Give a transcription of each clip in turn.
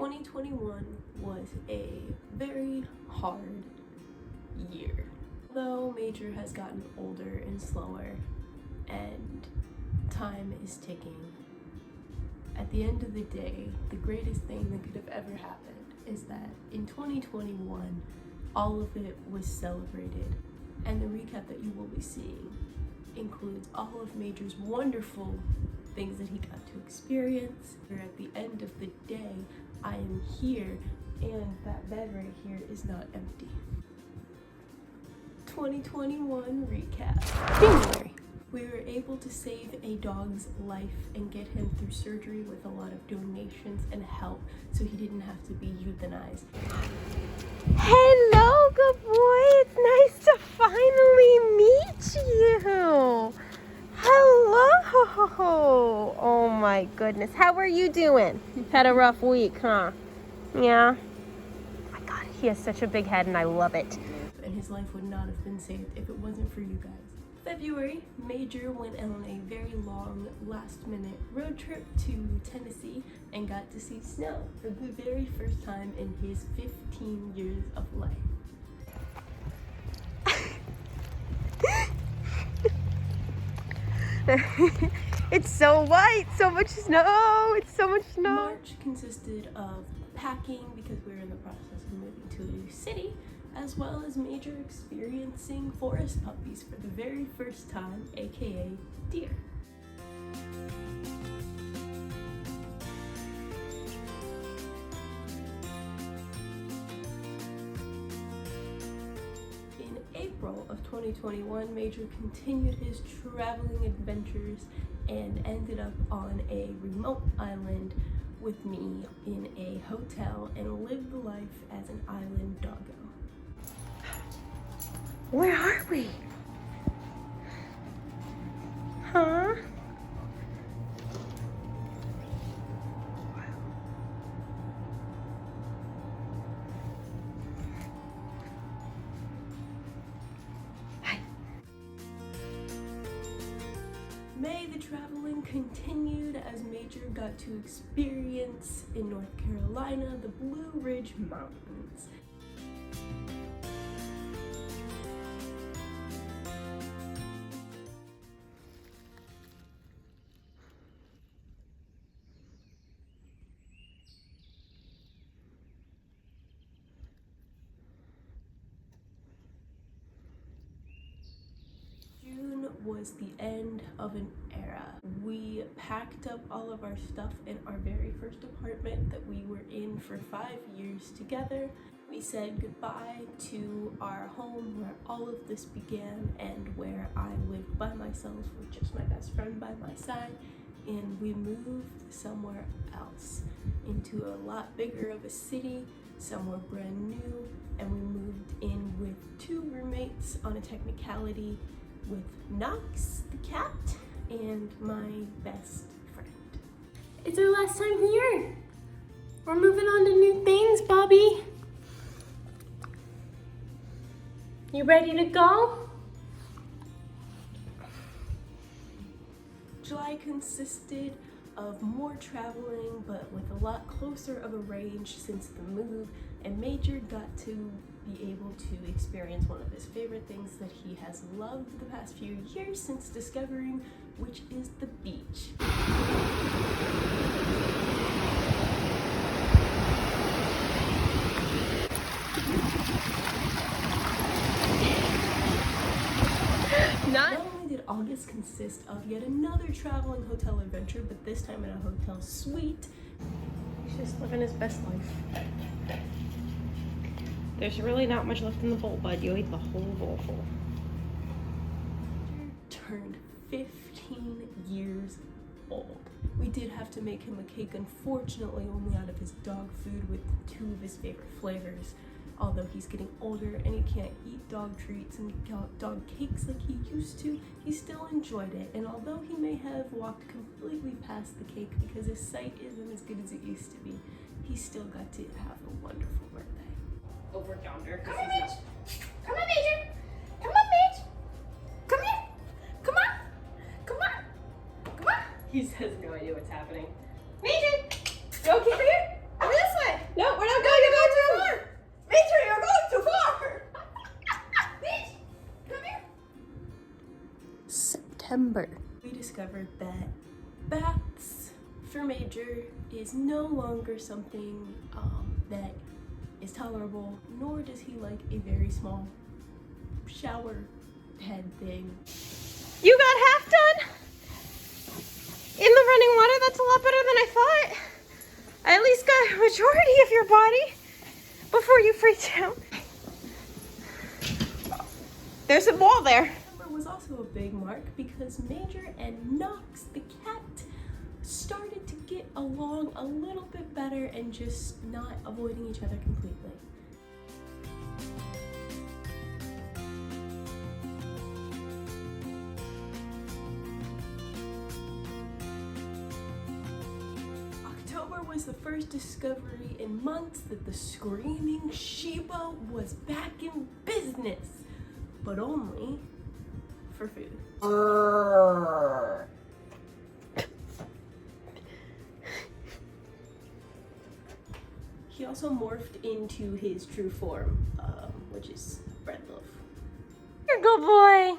2021 was a very hard year. Although Major has gotten older and slower and time is ticking, at the end of the day, the greatest thing that could have ever happened is that in 2021, all of it was celebrated, and the recap that you will be seeing includes all of Major's wonderful things that he got to experience. At the end of the day, I am here, and that bed right here is not empty. 2021 recap. January. We were able to save a dog's life and get him through surgery with a lot of donations and help, so he didn't have to be euthanized. Hello, good boy. It's nice to finally meet you. Hello. Oh my goodness. How are you doing? Had a rough week, huh? Yeah. Oh my God, he has such a big head and I love it. And his life would not have been saved if it wasn't for you guys. February, Major went on a very long last-minute road trip to Tennessee and got to see snow for the very first time in his 15 years of life. It's so white, so much snow, it's so much snow. March consisted of packing because we were in the process of moving to a new city, as well as Major experiencing forest puppies for the very first time, aka deer. In April of 2021, Major continued his traveling adventures and ended up on a remote island with me in a hotel and lived the life as an island doggo. Where are we? Huh? Hi. May the traveling continued as Major got to experience in North Carolina the Blue Ridge Mountains. June was the end of an era. We packed up all of our stuff in our very first apartment that we were in for 5 years together. We said goodbye to our home where all of this began and where I lived by myself with just my best friend by my side, and we moved somewhere else into a lot bigger of a city, somewhere brand new, and we moved in with 2 roommates on a technicality with Knox, the cat, and my best friend. It's our last time here. We're moving on to new things, Bobby. You ready to go? July consisted of more traveling, but with a lot closer of a range since the move, and Major got to be able to experience one of his favorite things that he has loved the past few years since discovering, which is the beach. Not only did August consist of yet another traveling hotel adventure, but this time in a hotel suite. He's just living his best life. There's really not much left in the bowl, bud. You ate the whole bowl full. Turned 15 years old. We did have to make him a cake, unfortunately only out of his dog food with 2 of his favorite flavors. Although he's getting older and he can't eat dog treats and dog cakes like he used to, he still enjoyed it. And although he may have walked completely past the cake because his sight isn't as good as it used to be, he still got to have a wonderful birthday. Over yonder. Come on, Mitch. Come on, Major. Come on, Mitch. Come here. Come on. Come on. Come on. He has no idea what's happening. Major. Go over here. Over this way. Major is no longer something that is tolerable, nor does he like a very small shower head thing. You got half done? In the running water? That's a lot better than I thought. I at least got a majority of your body before you freaked out. There's a ball there. December was also a big mark because Major and Knox, the cat, started to get along a little bit better and just not avoiding each other completely. October was the first discovery in months that the screaming Shiba was back in business, but only for food. He also morphed into his true form, which is bread loaf. You're a good boy.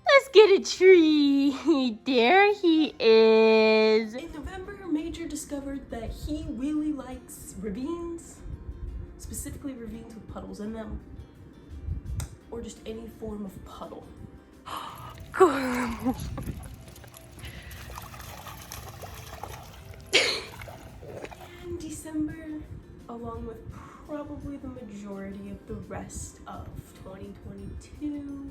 Let's get a treat. There he is. In November, Major discovered that he really likes ravines, specifically ravines with puddles in them, or just any form of puddle. And December, along with probably the majority of the rest of 2022,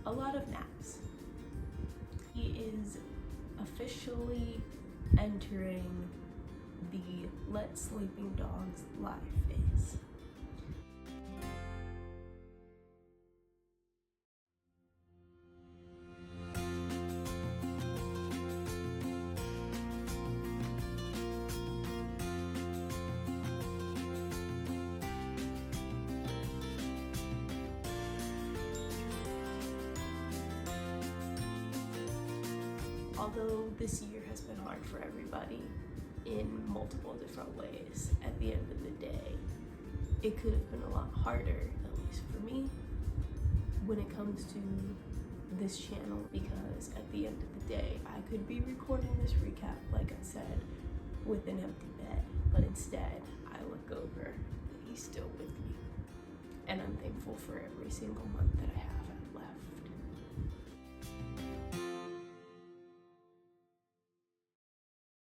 a lot of naps. He is officially entering the let sleeping dogs live phase. Although this year has been hard for everybody in multiple different ways, at the end of the day, it could have been a lot harder, at least for me, when it comes to this channel, because at the end of the day, I could be recording this recap, like I said, with an empty bed, but instead, I look over and he's still with me. And I'm thankful for every single month that I have.